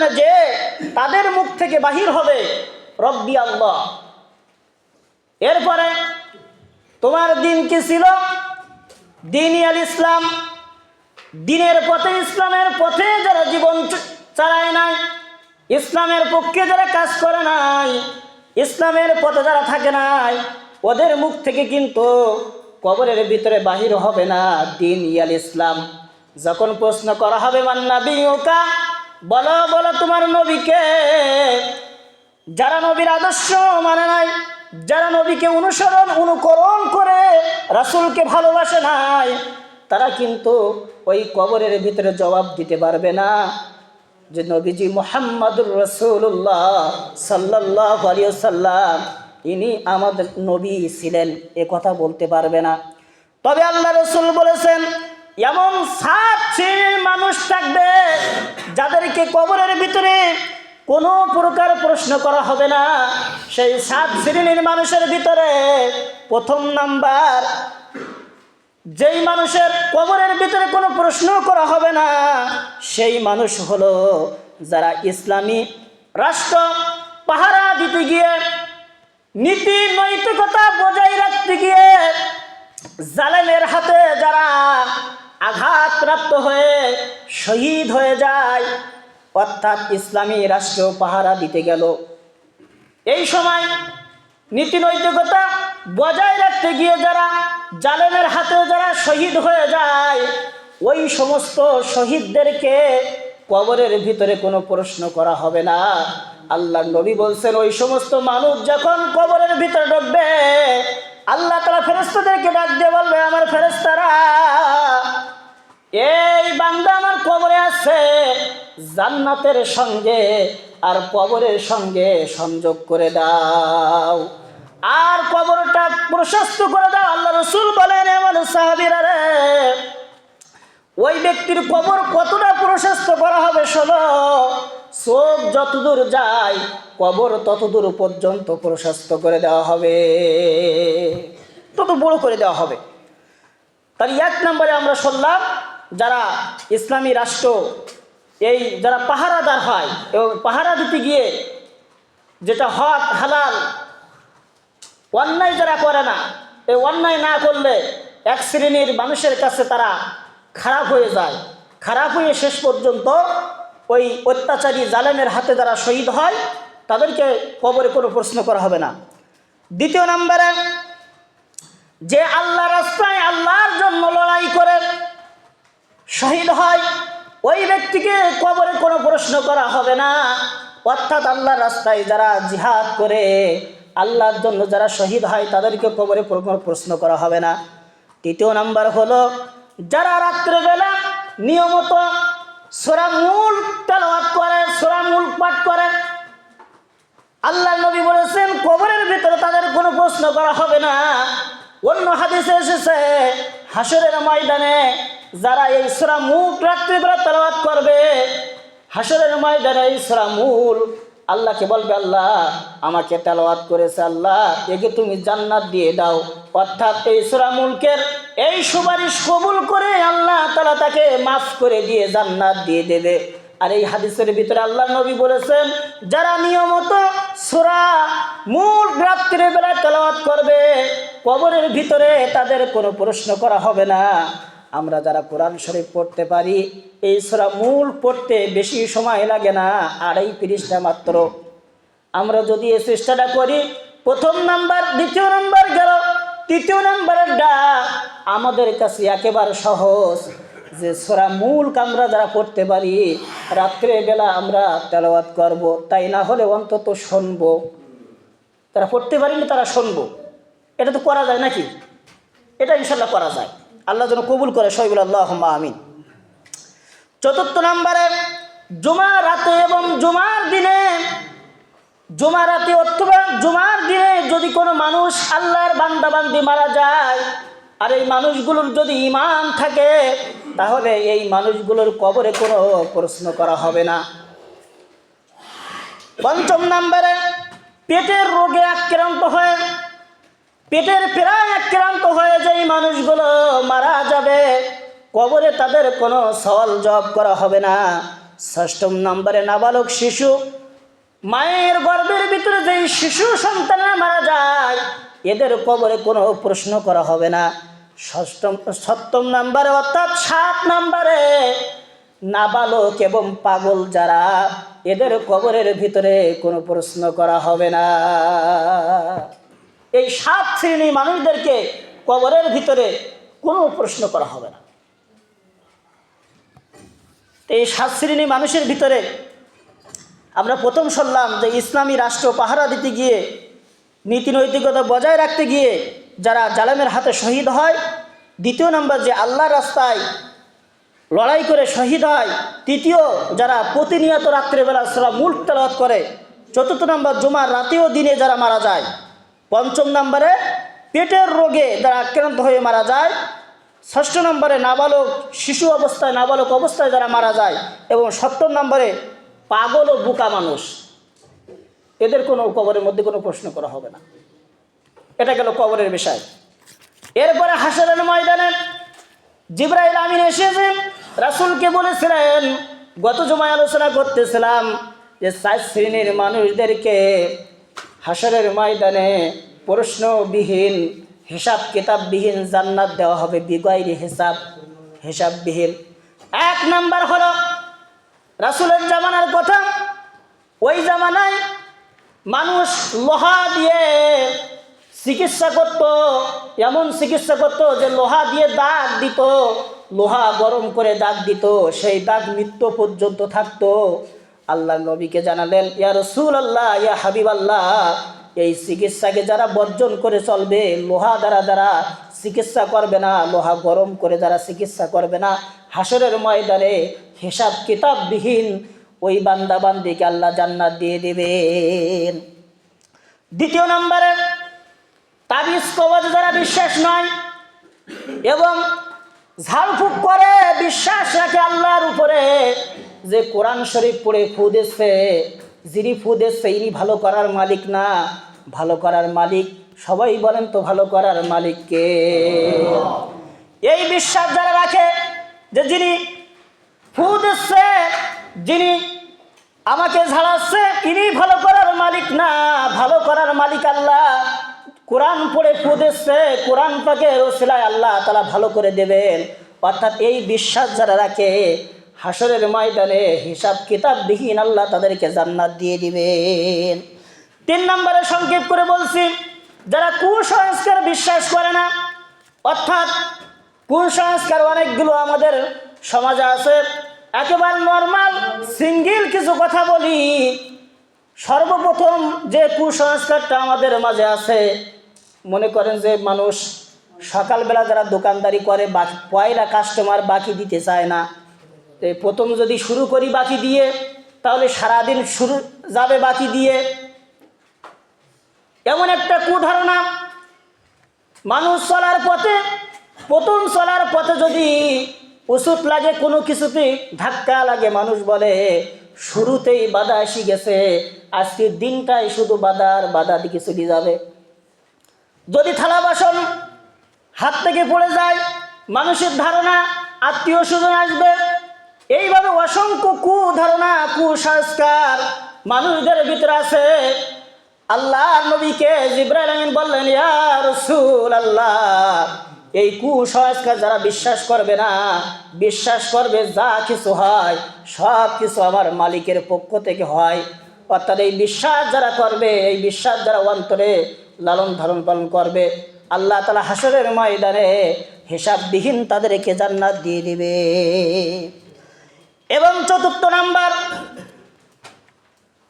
ময়দানে যে তাদের মুখ থেকে বাহির হবে রব্বি আল্লাহ। এরপরে তোমার দিন কি ছিল? দ্বীনি আল ইসলাম, দ্বীনের পথে, ইসলামের পথে যারা জীবন চালায় নাই, ইসলামের পক্ষে যারা কাজ করে নাই, ইসলামের পথে যারা থাকে নাই, ওদের মুখ থেকে কিন্তু কবরের ভিতরে বাহির হবে না দ্বীনি আল ইসলাম। যখন প্রশ্ন করা হবে মান নাবিয়ুকা, বলো বলো তোমার নবীকে। যারা নবীর আদর্শ মানে নাই, যারা নবীকে অনুকরণ করে রাসূলকে ভালোবাসে নাই, তারা কিন্তু ওই কবরের ভিতরে জবাব দিতে পারবে না যে নবীজি মুহাম্মাদুর রাসূলুল্লাহ সাল্লাল্লাহু আলাইহি ওয়াসাল্লাম ইনি আমাদের নবী ছিলেন, এ কথা বলতে পারবে না। তবে আল্লাহ রাসূল বলেছেন এমন 7 শ্রেণীর মানুষ থাকবে যাদেরকে কবরের ভিতরে কোনো প্রকার প্রশ্ন করা হবে না। সেই 7 শ্রেণীর মানুষের ভিতরে প্রথম নাম্বার, যেই মানুষের কবরের ভিতরে কোনো প্রশ্ন করা হবে না, সেই মানুষ হলো যারা ইসলামী রাষ্ট্র পাহারা দিতে গিয়ে, নীতি নৈতিকতা বজায় রাখতে গিয়ে জালেমের হাতে যারা আঘাতপ্রাপ্ত হয়ে শহীদ হয়ে যায়, অর্থাৎ ইসলামী রাষ্ট্র পাহারা দিতে গেল, এই সময় নীতি নৈতিকতা বজায় রাখতে গিয়ে যারা জালেমের হাতে যারা শহীদ হয়ে যায়, ওই সমস্ত শহীদদেরকে কবরের ভিতরে কোনো প্রশ্ন করা হবে না। আল্লাহ নবী বলছেন ওই সমস্ত মানুষ যখন কবরের ভিতরে ঢুকবে, আল্লাহ তাআলা ফেরেশতাদেরকে ডাক দিয়ে বলবে, আমার ফেরেশতারা, এই বান্দা আমার কবরে আছে, জান্নাতের সঙ্গে আর কবরের সঙ্গে সংযোগ করে দাও, আর কবরটা প্রশস্ত করে দাও। আল্লাহ রাসূল বলেন, এমন সাহাবীরা রে, ওই ব্যক্তির কবর কতটা প্রশস্ত করা হবে শোনো, চোখ যতদূর যায় কবর ততদূর পর্যন্ত প্রশস্ত করে দেওয়া হবে, তত বড় করে দেওয়া হবে। তাহলে 1 নম্বরে আমরা শুনলাম যারা ইসলামী রাষ্ট্র এই যারা পাহারাদার হয় এবং পাহারা দিতে গিয়ে যেটা হক হালাল অন্যায় যারা করে না, এই অন্যায় না করলে এক শ্রেণীর মানুষের কাছে তারা খারাপ হয়ে যায়, খারাপ হয়ে শেষ পর্যন্ত ওই অত্যাচারী জালেমের হাতে যারা শহীদ হয় তাদেরকে কবরে কোনো প্রশ্ন করা হবে না। 2 নম্বরে যে আল্লাহ রাস্তায় আল্লাহর জন্য লড়াই করে শহীদ হয়, ওই ব্যক্তিকে কবরে কোনো প্রশ্ন করা হবে না। অর্থাৎ আল্লাহর রাস্তায় যারা জিহাদ করে আল্লাহর জন্য যারা শহীদ হয় তাদেরকে কবরে কোনো প্রশ্ন করা হবে না। 3 নম্বর হলো যারা রাত্রেবেলা নিয়মিত সূরা মুলক তেলাওয়াত করে, সূরা মুলক পাঠ করে, আল্লাহ নবী বলেছেন কবরের ভিতরে তাদের কোনো প্রশ্ন করা হবে না। অন্য হাদিসে এসেছে হাসরের ময়দানে যারা এই সূরা মুলক রাত্রিবেলা তেলাওয়াত করবে, হাসরের ময়দানে এই সূরা মুলক আল্লাহকে বলবে, আল্লাহ আমাকে তেলাওয়াত করেছে, আল্লাহ একে তুমি জান্নাত দিয়ে দাও। অর্থাৎ এই সূরা মুলকের এই সুপারিশ কবুল করে আল্লাহ তাআলা তাকে মাফ করে দিয়ে জান্নাত দিয়ে দেবে। আর এই হাদিসের ভিতরে আল্লাহ নবী বলেছেন যারা নিয়মিত সূরা মুলক রাত্রির বেলা তেলাওয়াত করবে কবরের ভিতরে তাদের কোনো প্রশ্ন করা হবে না। আমরা যারা কোরআন শরীফ পড়তে পারি, এই সূরা মুলক পড়তে বেশি সময় লাগে না, 2.5 পৃষ্ঠা মাত্র। আমরা যদি এই চেষ্টাটা করি, 1 নাম্বার 2 নাম্বার গেল, 3 নাম্বারটা আমাদের কাছে একেবারে সহজ, যে সূরা মুলক আমরা যারা পড়তে পারি রাত্রের বেলা আমরা তেলাওয়াত করব, তাই না হলে অন্তত শুনবো। তারা পড়তে পারিনি তারা শুনবো, এটা তো করা যায় নাকি? এটা ইনশাল্লাহ করা যায়, আল্লাহ যেন কবুল করে, সবাই বলে আল্লাহুম্মা আমিন। 4 নম্বরে জুমা রাতে এবং জুমার দিনে, জুমা রাতে অথবা জুমার দিনে যদি কোনো মানুষ আল্লাহর বান্দা বান্দি মারা যায় আর এই মানুষগুলোর যদি ঈমান থাকে, তাহলে এই মানুষগুলোর কবরে কোনো প্রশ্ন করা হবে না। 5 নম্বরে পেটের রোগে আক্রান্ত হয়ে, পেটের পীড়ায় আক্রান্ত হয়ে যেই মানুষগুলো মারা যাবে, কবরে তাদের কোনো সওয়াল জবাব করা হবে না। ষষ্ঠম নম্বরে নাবালক শিশু, মায়ের গর্ভের ভিতরে যেই শিশু সন্তানরা মারা যায় এদের কবরে কোনো প্রশ্ন করা হবে না। সপ্তম নম্বরে অর্থাৎ 7 নম্বরে নাবালক এবং পাগল যারা, এদের কবরের ভিতরে কোনো প্রশ্ন করা হবে না। এই 7 শ্রেণী মানুষদেরকে কবরের ভিতরে কোনো প্রশ্ন করা হবে না। এই 7 শ্রেণী মানুষের ভিতরে আমরা প্রথম শুনলাম যে ইসলামী রাষ্ট্র পাহারা দিতে গিয়ে, নীতি নৈতিকতা বজায় রাখতে গিয়ে যারা জালেমের হাতে শহীদ হয়। দ্বিতীয় নম্বর যে আল্লাহর রাস্তায় লড়াই করে শহীদ হয়। তৃতীয় যারা প্রতিনিয়ত রাত্রেবেলা সূরা মুল্ক তেলাওয়াত করে। চতুর্থ নম্বর জুমার রাতেও দিনে যারা মারা যায়। পঞ্চম নম্বরে পেটের রোগে যারা আক্রান্ত হয়ে মারা যায়। ষষ্ঠ নম্বরে নাবালক শিশু অবস্থায়, নাবালক অবস্থায় যারা মারা যায়। এবং সপ্তম নম্বরে পাগল ও বোকা মানুষ, এদের কোনো কবরের মধ্যে কোনো প্রশ্ন করা হবে না। এটা গেল কবরের বিষয়। এরপরে হাসরের ময়দানে জিবরাইল আমিন এসেছেন, রাসূলকে বলেছিলেন, গত জুমায় আলোচনা করতেছিলাম যে 4 শ্রেণীর মানুষদেরকে হাসরের ময়দানে প্রশ্নবিহীন, হিসাব কিতাববিহীন জান্নাত দেওয়া হবে, বিগয়রি হিসাববিহীন। 1 নাম্বার হলো রাসূলের জামানার কথা। ওই জামানায় মানুষ লোহা দিয়ে চিকিৎসা করত, এমন চিকিৎসা করত যে লোহা দিয়ে দাগ দিত, লোহা গরম করে দাগ দিত, সেই দাগ মৃত্যু পর্যন্ত থাকতো। আল্লাহ নবীকে জানালেন, ইয়া রাসূলুল্লাহ, ইয়া হাবিবাল্লাহ, এই চিকিৎসাকে যারা বর্জন করে চলবে, লোহা দ্বারা চিকিৎসা করবে না, লোহা গরম করে যারা চিকিৎসা করবে না, হাসরের ময়দানে হিসাব কিতাববিহীন ওই বান্দা বান্দিকে আল্লাহ জান্নাত দিয়ে দেবেন। দ্বিতীয় নম্বরে তাবিজ কবজ যারা বিশ্বাস নয় এবং ঝাড়ফুঁক করে বিশ্বাস রাখে আল্লাহর উপরে, যে কোরআন শরীফ পড়ে ফু দিচ্ছে, যিনি ফু দিচ্ছে ইনি ভালো করার মালিক না। ভালো করার মালিক, সবাই বলেন তো ভালো করার মালিককে। এই বিশ্বাস যারা রাখে যে যিনি ফু দিচ্ছে, যিনি আমাকে ঝাড়াচ্ছে, ইনি ভালো করার মালিক না, ভালো করার মালিক আল্লাহ। কোরআন পড়ে ফু দিচ্ছে, কোরআন পাকের ওসিলায় আল্লাহ তাআলা ভালো করে দেবেন। অর্থাৎ এই বিশ্বাস যারা রাখে, হাসরের ময়দানে হিসাব কিতাববিহীন আল্লাহ তাদেরকে জান্নাত দিয়ে দিবেন। 3 নম্বরে সংক্ষেপ করে বলছি, যারা কুসংস্কার বিশ্বাস করে না, অর্থাৎ কুসংস্কার অনেকগুলো আমাদের সমাজে আছে। একেবারে নর্মাল সিঙ্গেল কিছু কথা বলি। সর্বপ্রথম যে কুসংস্কারটা আমাদের মাঝে আছে, মনে করেন যে মানুষ সকালবেলা যারা দোকানদারি করে, পয়লা কাস্টমার বাকি দিতে চায় না। প্রথম যদি শুরু করি বাকি দিয়ে, তাহলে সারাদিন শুরু যাবে বাকি দিয়ে। এমন একটা কুধারণা। মানুষ চলার পথে, প্রথম চলার পথে যদি ওষুধ লাগে, কোনো কিছুতে ধাক্কা লাগে, মানুষ বলে শুরুতেই বাধা এসে গেছে, আজকের দিনটাই শুধু বাধা দিকে চলে যাবে। যদি থালা বাসন হাত থেকে পড়ে যায়, মানুষের ধারণা আত্মীয় স্বজন আসবে। এইভাবে অসংখ্য কুধারণা, কুসংস্কার মানুষদের ভিতরে আছে। আল্লাহ নবীকে জিবরাইল আমিন বললেন, ইয়া রাসূলুল্লাহ, এই কুসংস্কার যারা বিশ্বাস করবে না, বিশ্বাস করবে যা কিছু হয় সব কিছু আমার মালিকের পক্ষ থেকে হয়। অর্থাৎ এই বিশ্বাস যারা করবে, এই বিশ্বাস যারা অন্তরে লালন ধারণ পালন করবে, আল্লাহ তাআলা হাসরের ময়দানে হিসাববিহীন তাদেরকে জান্নাত দিয়ে দিবে। এবং 4 নাম্বার,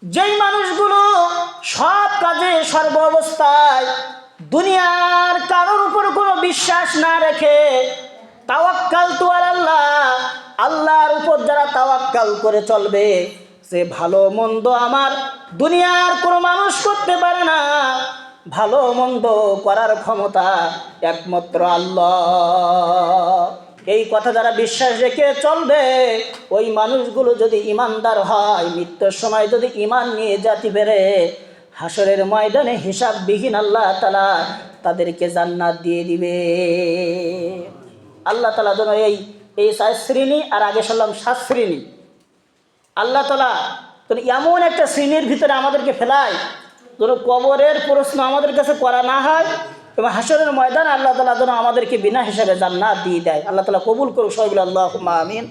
যেই মানুষগুলো সব কাজে সর্ব অবস্থায় দুনিয়ার কারোর উপর কোনো বিশ্বাস না রেখে তাওয়াক্কালতু আলাল্লাহ, আল্লাহর উপর যারা তাওয়াক্কাল করে চলবে, যে ভালো মন্দ আমার দুনিয়ার কোনো মানুষ করতে পারে না, ভালো মন্দ করার ক্ষমতা একমাত্র আল্লাহ। এই কথা যারা বিশ্বাস রেখে চলবে, ওই মানুষগুলো যদি ইমানদার হয়, মৃত্যুর সময় যদি ইমান নিয়ে যেতে পারে, হাসরের ময়দানে হিসাববিহীন আল্লাহ তাআলা তাদেরকে জান্নাত দিয়ে দিবে। আল্লাহ তাআলা যেন এই 4 শ্রেণী, আর আগে শুনলাম 7 শ্রেণী, আল্লাহ তাআলা তো এমন একটা শ্রেণীর ভিতরে আমাদেরকে ফেলায় যেন কবরের প্রশ্ন আমাদের কাছে করা না হয় এবং হাসরের ময়দান আল্লাহ তাআলা যেন আমাদেরকে বিনা হিসাবে জান্নাত দিয়ে দেয়। আল্লাহ তাআলা কবুল করুক, সবাই বলে আল্লাহুম্মা আমিন।